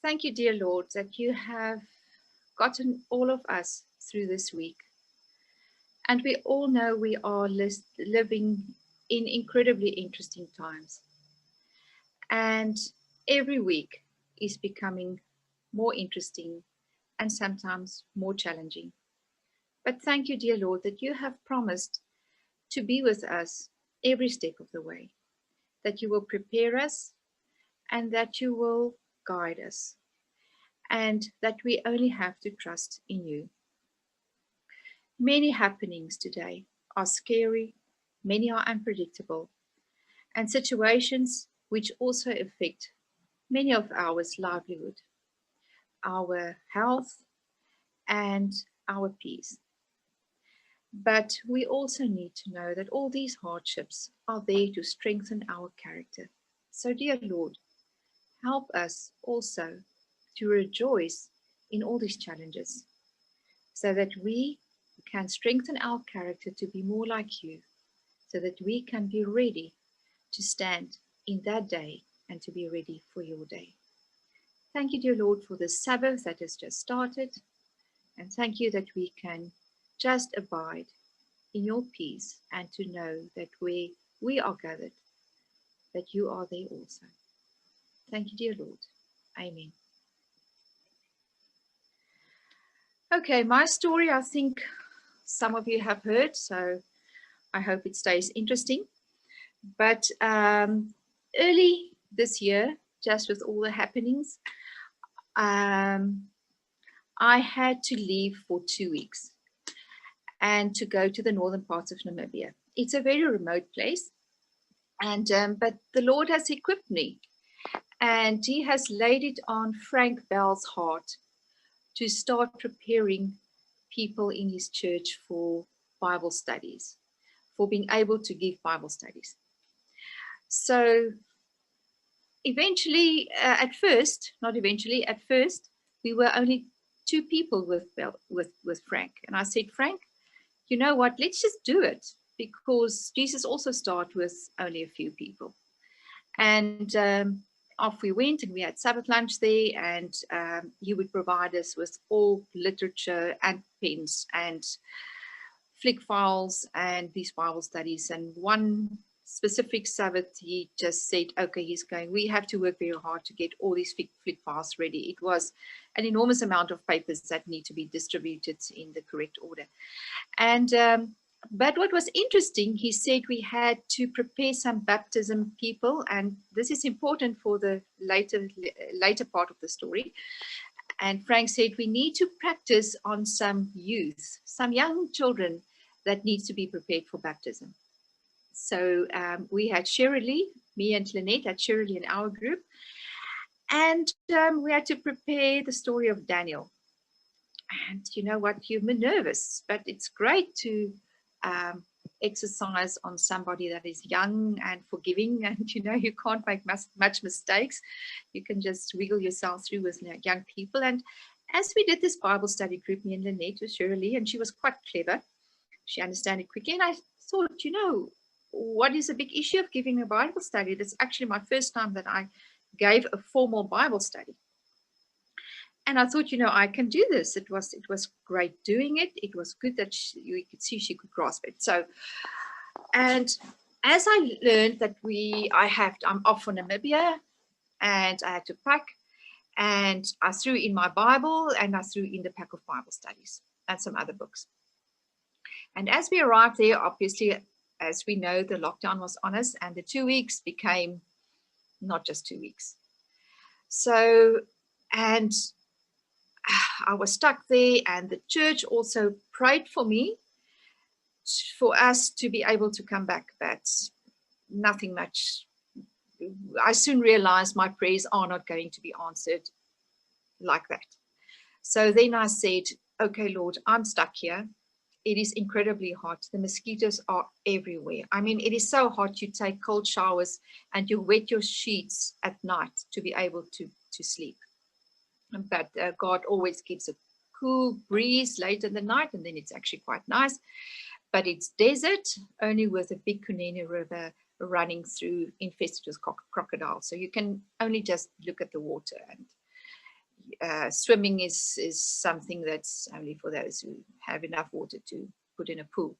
Thank you, dear Lord, that you have gotten all of us through this week. And we all know we are living in incredibly interesting times. And every week is becoming more interesting and sometimes more challenging. But thank you, dear Lord, that you have promised to be with us every step of the way, that you will prepare us and that you will guide us, and that we only have to trust in you. Many happenings today are scary, many are unpredictable, and situations which also affect many of our livelihood, our health, and our peace. But we also need to know that all these hardships are there to strengthen our character. So, dear Lord, help us also to rejoice in all these challenges so that we can strengthen our character to be more like you, so that we can be ready to stand in that day and to be ready for your day. Thank you, dear Lord, for the Sabbath that has just started. And thank you that we can just abide in your peace and to know that where we are gathered, that you are there also. Thank you, dear Lord. Amen. Okay, my story, I think some of you have heard, so I hope it stays interesting. But early this year, just with all the happenings, I had to leave for 2 weeks and to go to the northern parts of Namibia. It's a very remote place, and but the Lord has equipped me, and He has laid it on Frank Bell's heart to start preparing people in his church for Bible studies, for being able to give Bible studies. So eventually, at first, we were only two people with Frank. And I said, Frank, you know what, let's just do it, because Jesus also started with only a few people. And off we went, and we had Sabbath lunch there, and he would provide us with all literature and pens and flick files and these Bible studies. And one specific Sabbath, he just said, okay, we have to work very hard to get all these flick files ready. It was an enormous amount of papers that need to be distributed in the correct order. And but what was interesting, he said we had to prepare some baptism people, and this is important for the later part of the story. And Frank said we need to practice on some youth, some young children that needs to be prepared for baptism. So we had Shirley, me and Lynette had Shirley in our group, and we had to prepare the story of Daniel. And you know what, you're nervous, but it's great to exercise on somebody that is young and forgiving, and you know you can't make much mistakes. You can just wiggle yourself through with young people. And as we did this Bible study group, me and Lynette with Shirley, and she was quite clever, she understood it quickly, and I thought, you know, what is a big issue of giving a Bible study? That's actually my first time that I gave a formal Bible study. And I thought, you know, I can do this. It was great doing it. It was good that you could see she could grasp it. So, and as I learned that I'm off for Namibia, and I had to pack, and I threw in my Bible, and I threw in the pack of Bible studies and some other books. And as we arrived there, obviously, as we know, the lockdown was on us, and the 2 weeks became not just 2 weeks. So, and I was stuck there, and the church also prayed for me, for us to be able to come back, but nothing much. I soon realized my prayers are not going to be answered like that. So then I said, okay, Lord, I'm stuck here. It is incredibly hot. The mosquitoes are everywhere. I mean, it is so hot. You take cold showers and you wet your sheets at night to be able to sleep. But God always gives a cool breeze late in the night, and then it's actually quite nice. But it's desert, only with a big Kunene River running through, infested with crocodiles. So you can only just look at the water. swimming is something that's only for those who have enough water to put in a pool.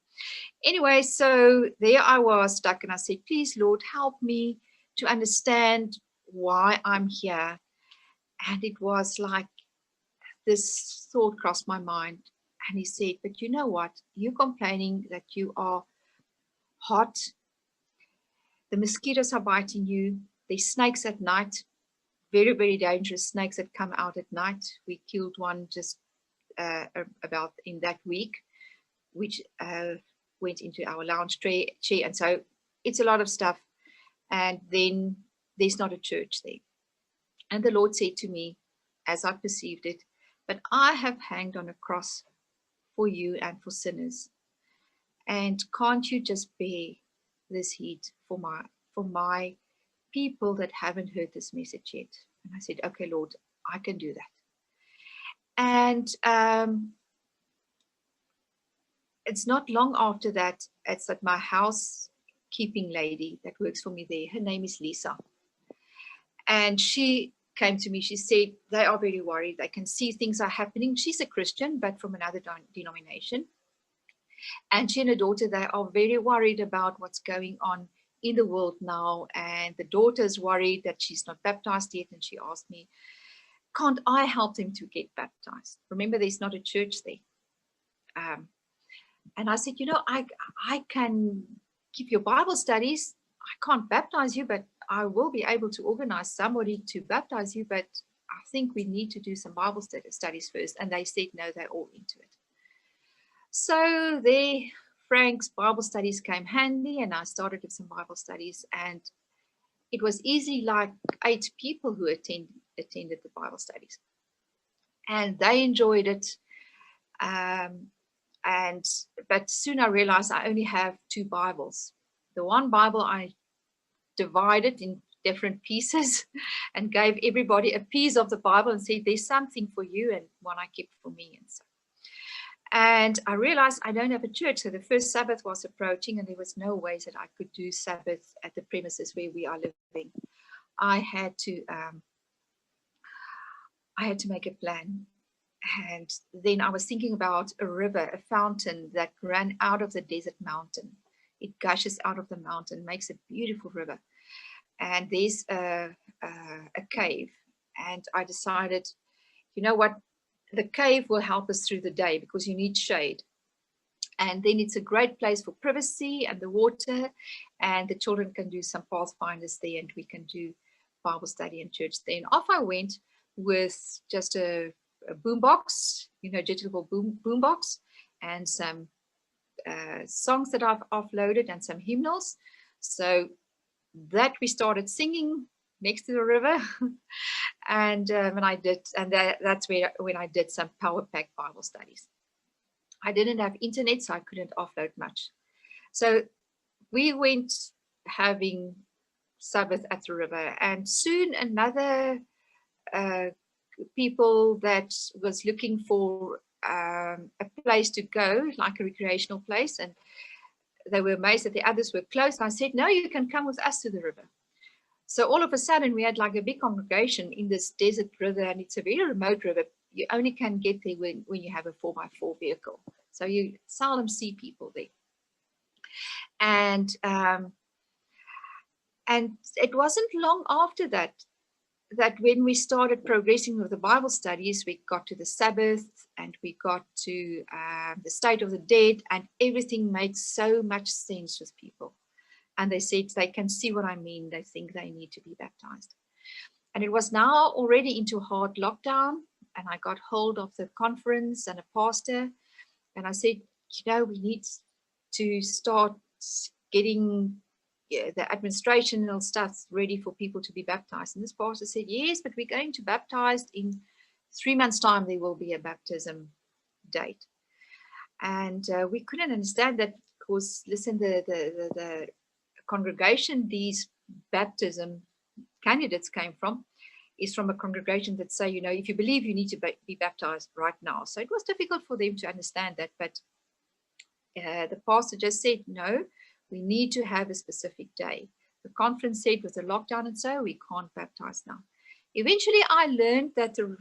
Anyway, so there I was stuck, and I said, please, Lord, help me to understand why I'm here. And it was like this thought crossed my mind. And he said, but you know what? You're complaining that you are hot. The mosquitoes are biting you. There's snakes at night. Very, very dangerous snakes that come out at night. We killed one just about in that week, which went into our lounge chair. And so it's a lot of stuff. And then there's not a church there. And the Lord said to me, as I perceived it, but I have hanged on a cross for you and for sinners. And can't you just bear this heat for my people that haven't heard this message yet? And I said, okay, Lord, I can do that. And it's not long after that, it's that my housekeeping lady that works for me there, her name is Lisa. And she came to me, she said, they are very worried. They can see things are happening. She's a Christian, but from another denomination. And she and her daughter, they are very worried about what's going on in the world now. And the daughter's worried that she's not baptized yet. And she asked me, can't I help them to get baptized? Remember, there's not a church there. And I said, you know, I can keep your Bible studies. I can't baptize you, but I will be able to organize somebody to baptize you. But I think we need to do some Bible studies first. And they said, no, they're all into it. So there, Frank's Bible studies came handy, and I started with some Bible studies. And it was easy, like 8 people who attended the Bible studies. And they enjoyed it. But soon I realized I only have 2 Bibles. The one Bible I divided in different pieces and gave everybody a piece of the Bible and said, there's something for you, and one I kept for me. And I realized I don't have a church. So the first Sabbath was approaching, and there was no ways that I could do Sabbath at the premises where we are living. I had to make a plan. And then I was thinking about a river, a fountain that ran out of the desert mountain. It gushes out of the mountain, makes a beautiful river. And there's a cave. And I decided, you know what, the cave will help us through the day because you need shade. And then it's a great place for privacy and the water. And the children can do some pathfinders there, and we can do Bible study and church there. And off I went with just a boombox, you know, digital boombox, and some songs that I've offloaded and some hymnals. So that we started singing next to the river. And when I did, and that's when I did some power pack Bible studies. I didn't have internet, so I couldn't offload much. So we went having Sabbath at the river, and soon another people that was looking for a place to go, like a recreational place, and they were amazed that the others were closed. I said, no, you can come with us to the river. So all of a sudden we had like a big congregation in this desert river, and it's a very remote river. You only can get there when you have a 4x4 vehicle. So you seldom see people there. And it wasn't long after that when we started progressing with the Bible studies, we got to the Sabbath, and we got to the state of the dead, and everything made so much sense with people. And they said they can see what I mean. They think they need to be baptized. And it was now already into hard lockdown, and I got hold of the conference and a pastor, and I said, you know, we need to start getting the administrational stuff ready for people to be baptized. And this pastor said, yes, but we're going to baptize in 3 months' time. There will be a baptism date. And we couldn't understand that because, listen, the congregation these baptism candidates came from is from a congregation that say, you know, if you believe, you need to be baptized right now. So it was difficult for them to understand that. But the pastor just said, no, we need to have a specific day. The conference said with the lockdown and so, we can't baptize now. Eventually, I learned that the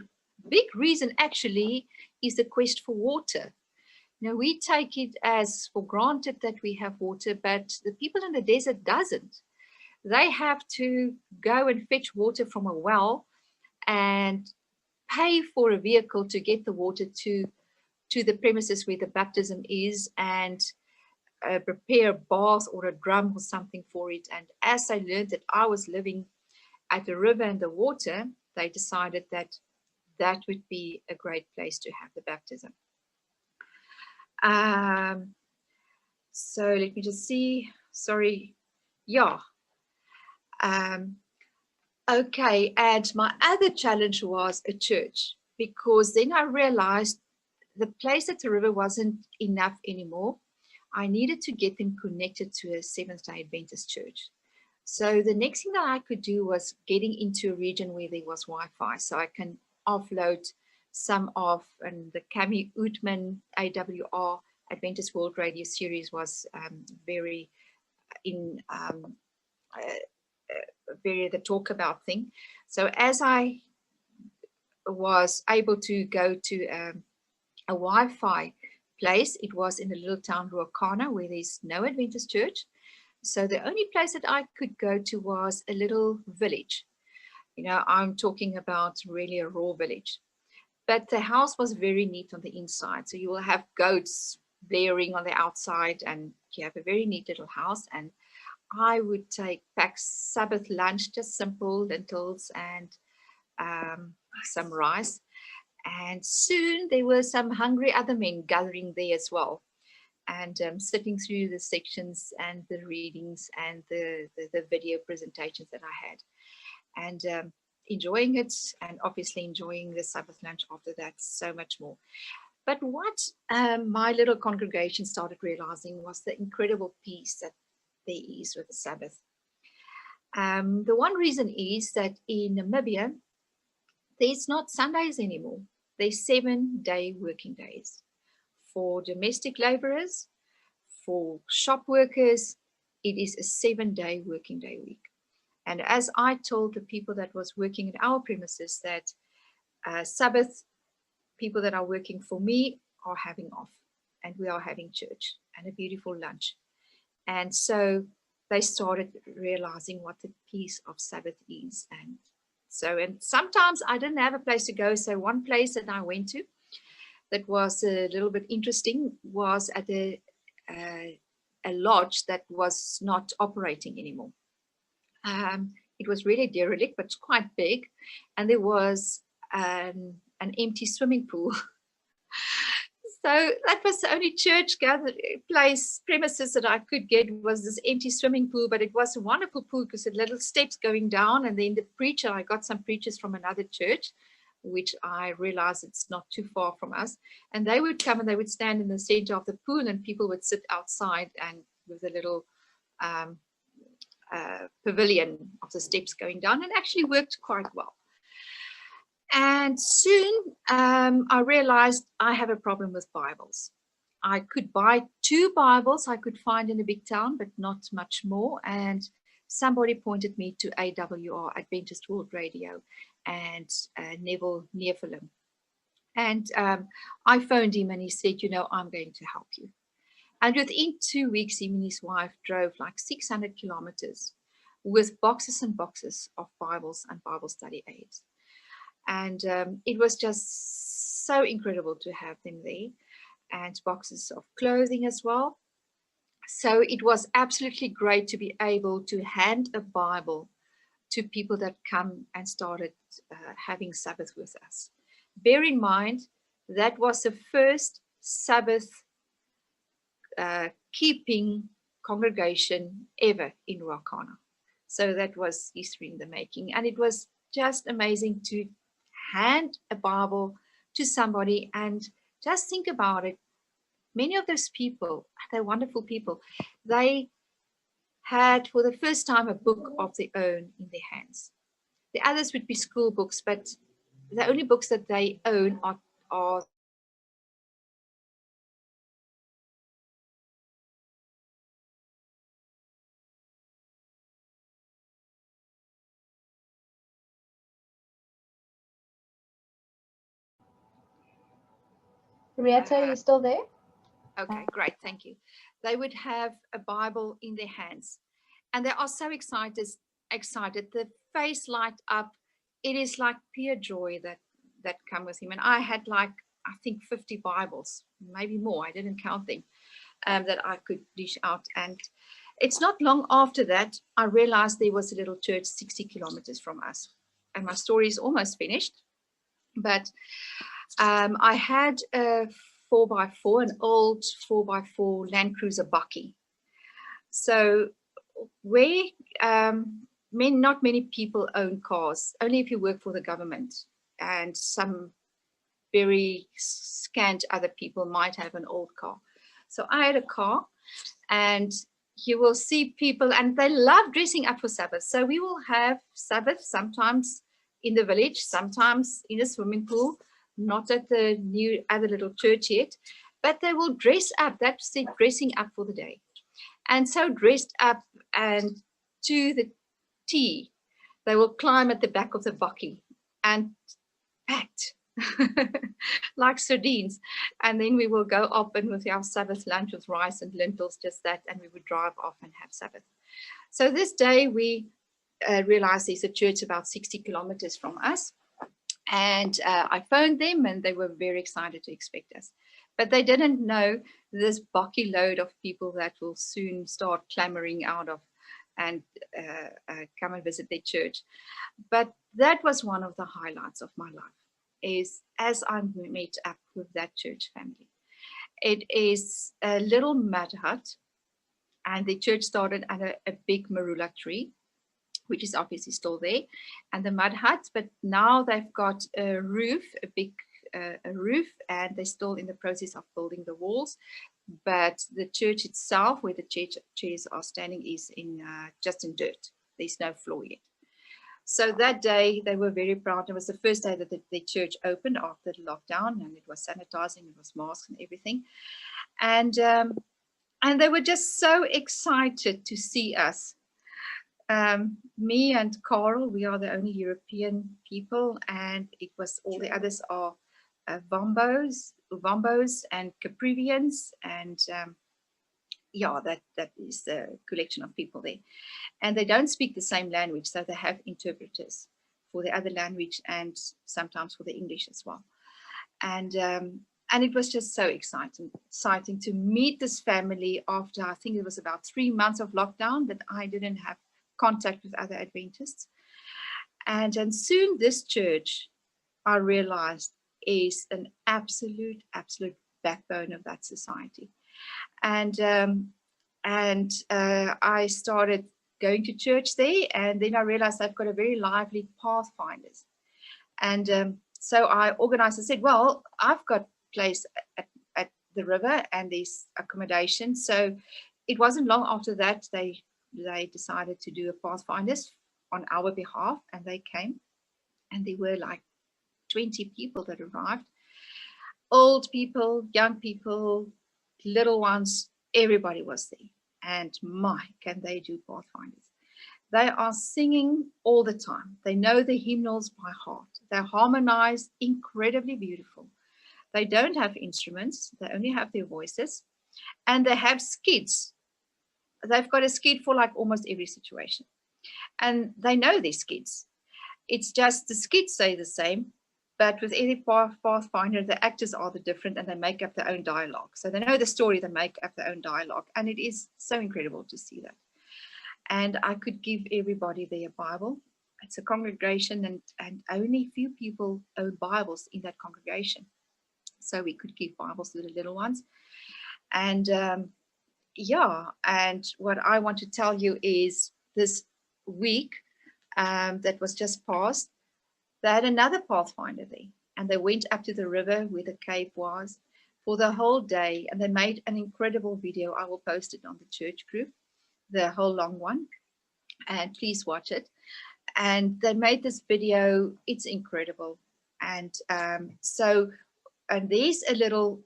big reason actually is the quest for water. Now we take it as for granted that we have water, but the people in the desert doesn't. They have to go and fetch water from a well and pay for a vehicle to get the water to the premises where the baptism is, and prepare a bath or a drum or something for it. And as I learned that I was living at the river and the water, they decided that that would be a great place to have the baptism. So let me just see. Sorry. Yeah. Okay. And my other challenge was a church, because then I realized the place at the river wasn't enough anymore. I needed to get them connected to a Seventh-day Adventist church. So the next thing that I could do was getting into a region where there was Wi-Fi, so I can offload some of, and the Cami Ootman AWR Adventist World Radio series was very in very the talk about thing. So as I was able to go to a Wi-Fi place, it was in the little town Ruakana, where there's no Adventist church. So the only place that I could go to was a little village. You know, I'm talking about really a raw village. But the house was very neat on the inside. So you will have goats blaring on the outside, and you have a very neat little house. And I would pack Sabbath lunch, just simple lentils and some rice. And soon there were some hungry other men gathering there as well, and sitting through the sections and the readings and the video presentations that I had, and enjoying it, and obviously enjoying the Sabbath lunch after that so much more. But what my little congregation started realizing was the incredible peace that there is with the Sabbath. The one reason is that in Namibia, there's not Sundays anymore. There's 7-day working days. For domestic laborers, for shop workers, it is a 7-day working day week. And as I told the people that was working in our premises that Sabbath, people that are working for me are having off, and we are having church and a beautiful lunch. And so they started realizing what the peace of Sabbath is. And sometimes I didn't have a place to go. So one place that I went to that was a little bit interesting was at a lodge that was not operating anymore. It was really derelict, but quite big, and there was an empty swimming pool. So that was the only church premises that I could get, was this empty swimming pool. But it was a wonderful pool because it had little steps going down, and then the preacher, I got some preachers from another church, which I realized it's not too far from us, and they would come and they would stand in the center of the pool, and people would sit outside and with a little pavilion of the steps going down, and actually worked quite well. And soon I realized I have a problem with Bibles. I could buy 2 Bibles I could find in a big town, but not much more. And somebody pointed me to AWR, Adventist World Radio, and Neville Neerfilm. And I phoned him and he said, you know, I'm going to help you. And within 2 weeks, him and his wife drove like 600 kilometers with boxes and boxes of Bibles and Bible study aids. And it was just so incredible to have them there, and boxes of clothing as well. So it was absolutely great to be able to hand a Bible to people that come and started having Sabbath with us. Bear in mind, that was the first Sabbath keeping congregation ever in Ruakana. So that was history in the making. And it was just amazing to hand a Bible to somebody, and just think about it. Many of those people, they're wonderful people. They had for the first time a book of their own in their hands. The others would be school books, but the only books that they own are Retha, are you still there? Okay, great, thank you. They would have a Bible in their hands, and they are so excited. The face light up. It is like pure joy that come with him. And I had like, I think 50 Bibles, maybe more. I didn't count them, that I could dish out. And it's not long after that I realized there was a little church 60 kilometers from us. And my story is almost finished. But I had a 4x4, an old 4x4 Land Cruiser Bucky. So where not many people own cars, only if you work for the government, and some very scant other people might have an old car. So I had a car, and you will see people, and they love dressing up for Sabbath. So we will have Sabbath sometimes in the village, sometimes in a swimming pool, not at the new other little church yet, but they will dress up. That's the dressing up for the day. And so dressed up and to the T, they will climb at the back of the bucky and packed like sardines. And then we will go up and with our Sabbath lunch with rice and lentils, just that, and we would drive off and have Sabbath. So this day we realized there's a church about 60 kilometers from us. And I phoned them, and they were very excited to expect us. But they didn't know this bucky load of people that will soon start clamoring out of and come and visit their church. But that was one of the highlights of my life, is as I met up with that church family. It is a little mud hut, and the church started under a big marula tree, which is obviously still there, and the mud hut, but now they've got a roof, a big a roof, and they're still in the process of building the walls. But the church itself, where the chairs are standing, is in just in dirt. There's no floor yet. So that day they were very proud. It was the first day that the church opened after the lockdown, and it was sanitizing, it was masks and everything. And they were just so excited to see us. Me and Carl, we are the only European people, and it was all the others are Wombos and Caprivians, and yeah, that is the collection of people there. And they don't speak the same language, so they have interpreters for the other language and sometimes for the English as well. And it was just so exciting to meet this family after, I think it was about 3 months of lockdown, that I didn't have contact with other Adventists. And soon this church, I realized, is an absolute backbone of that society. And I started going to church there, and then I realized I've got a very lively Pathfinders. And so I organized, I said, well, I've got place at the river and there's accommodation. So it wasn't long after that they decided to do a Pathfinders on our behalf, and they came, and there were like 20 people that arrived. Old people, young people, little ones, everybody was there. And my, can they do Pathfinders. They are singing all the time. They know the hymnals by heart. They harmonize incredibly beautiful. They don't have instruments. They only have their voices. And they have skids. They've got a skid for like almost every situation. And they know their skids. It's just the skids say the same, but with every Pathfinder, the actors are the different, and they make up their own dialogue. So they know the story, they make up their own dialogue. And it is so incredible to see that. And I could give everybody their Bible. It's a congregation, and only a few people own Bibles in that congregation. So we could give Bibles to the little ones. And yeah, and what I want to tell you is this week that was just past, they had another Pathfinder there, and they went up to the river where the cave was for the whole day, and they made an incredible video. I will post it on the church group, the whole long one, and please watch it. And they made this video. It's incredible. And and there's a little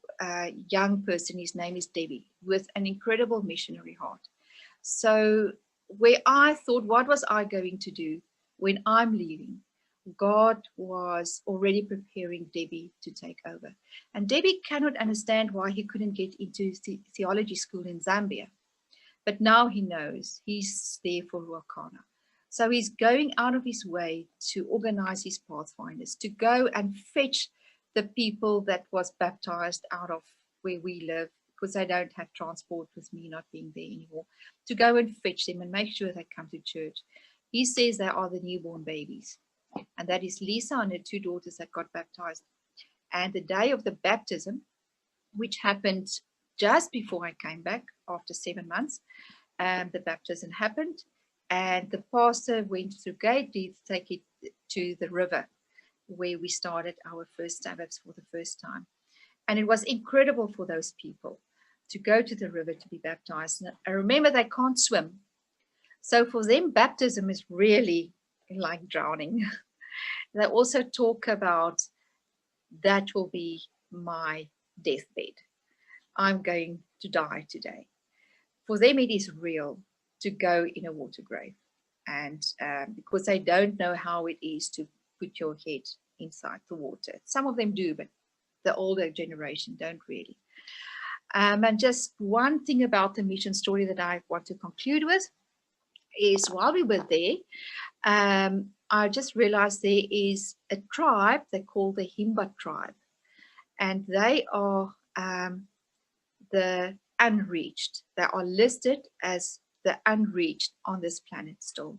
young person, his name is Debbie, with an incredible missionary heart. So where I thought, what was I going to do when I'm leaving? God was already preparing Debbie to take over. And Debbie cannot understand why he couldn't get into theology school in Zambia. But now he knows he's there for Ruakana. So he's going out of his way to organize his pathfinders, to go and fetch the people that was baptized out of where we live, because they don't have transport with me not being there anymore, to go and fetch them and make sure they come to church. He says they are the newborn babies. And that is Lisa and her two daughters that got baptized. And the day of the baptism, which happened just before I came back after 7 months, the baptism happened. And the pastor went through gate to take it to the river where we started our first Sabbaths for the first time. And it was incredible for those people to go to the river to be baptized. And I remember they can't swim. So for them, baptism is really like drowning. They also talk about that will be my deathbed. I'm going to die today. For them, it is real to go in a water grave. And because they don't know how it is to put your head inside the water. Some of them do, but the older generation don't really. And just one thing about the mission story that I want to conclude with is while we were there, I just realized there is a tribe they call the Himba tribe, and they are the unreached. They are listed as the unreached on this planet still.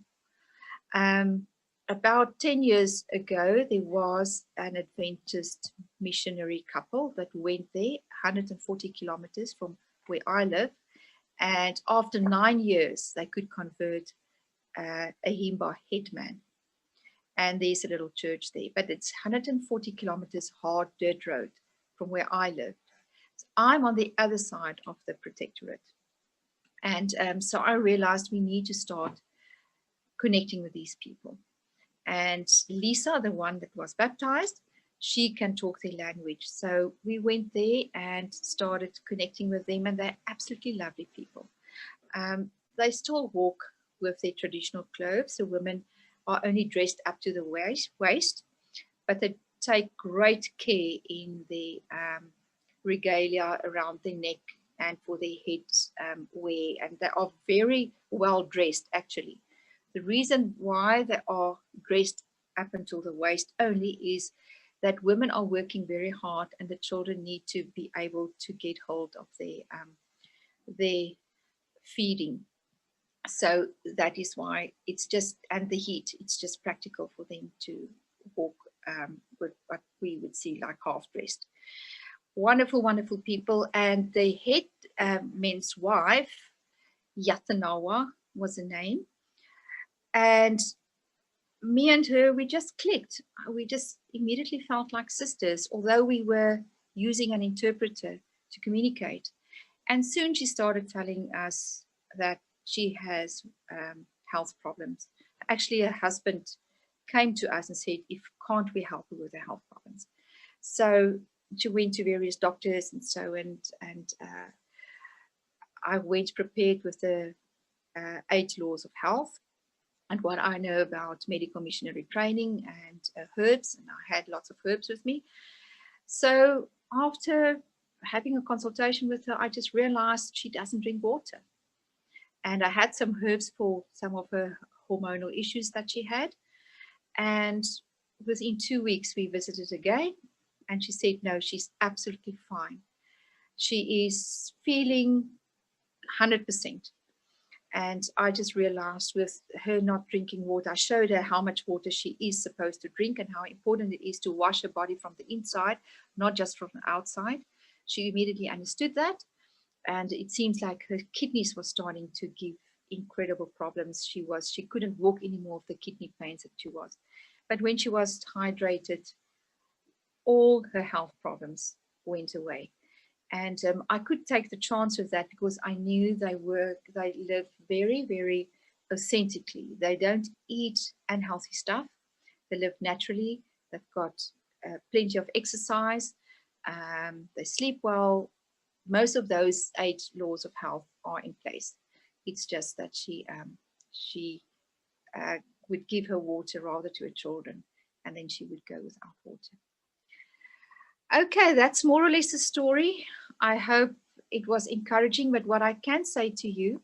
About 10 years ago, there was an Adventist missionary couple that went there 140 kilometers from where I live. And after 9 years, they could convert a Himba headman. And there's a little church there, but it's 140 kilometers hard dirt road from where I live. So I'm on the other side of the protectorate. And so I realized we need to start connecting with these people. And Lisa, the one that was baptized, she can talk their language. So we went there and started connecting with them, and they're absolutely lovely people. They still walk with their traditional clothes. The women are only dressed up to the waist, but they take great care in the regalia around their neck and for their heads wear, and they are very well dressed actually. The reason why they are dressed up until the waist only is that women are working very hard and the children need to be able to get hold of their feeding. So that is why it's just, and the heat, it's just practical for them to walk with what we would see like half dressed. Wonderful, wonderful people. And the head men's wife, Yatanawa was the name. And me and her, we just clicked. We just immediately felt like sisters, although we were using an interpreter to communicate. And soon she started telling us that she has health problems. Actually, her husband came to us and said, if can't we help her with her health problems? So she went to various doctors and so, and I went prepared with the 8 laws of health and what I know about medical missionary training and herbs, and I had lots of herbs with me. So after having a consultation with her, I just realized she doesn't drink water. And I had some herbs for some of her hormonal issues that she had. And within 2 weeks, we visited again. And she said, no, she's absolutely fine. She is feeling 100%. And I just realized with her not drinking water, I showed her how much water she is supposed to drink and how important it is to wash her body from the inside, not just from the outside. She immediately understood that. And it seems like her kidneys were starting to give incredible problems. She couldn't walk anymore with the kidney pains that she was. But when she was hydrated, all her health problems went away. And I could take the chance with that because I knew they live very, very authentically. They don't eat unhealthy stuff. They live naturally. They've got plenty of exercise. They sleep well. Most of those 8 laws of health are in place. It's just that she would give her water rather to her children and then she would go without water. Okay, that's more or less the story. I hope it was encouraging, but what I can say to you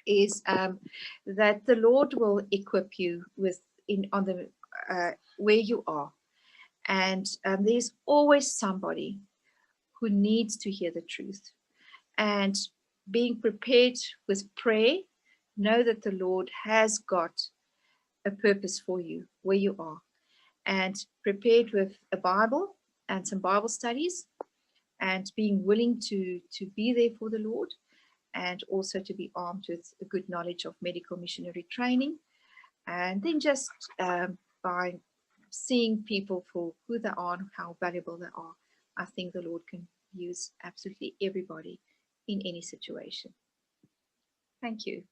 is that the Lord will equip you with in on the where you are, and there's always somebody who needs to hear the truth. And being prepared with prayer, know that the Lord has got a purpose for you where you are, and prepared with a Bible and some Bible studies, and being willing to be there for the Lord, and also to be armed with a good knowledge of medical missionary training, and then just by seeing people for who they are and how valuable they are, I think the Lord can use absolutely everybody in any situation. Thank you.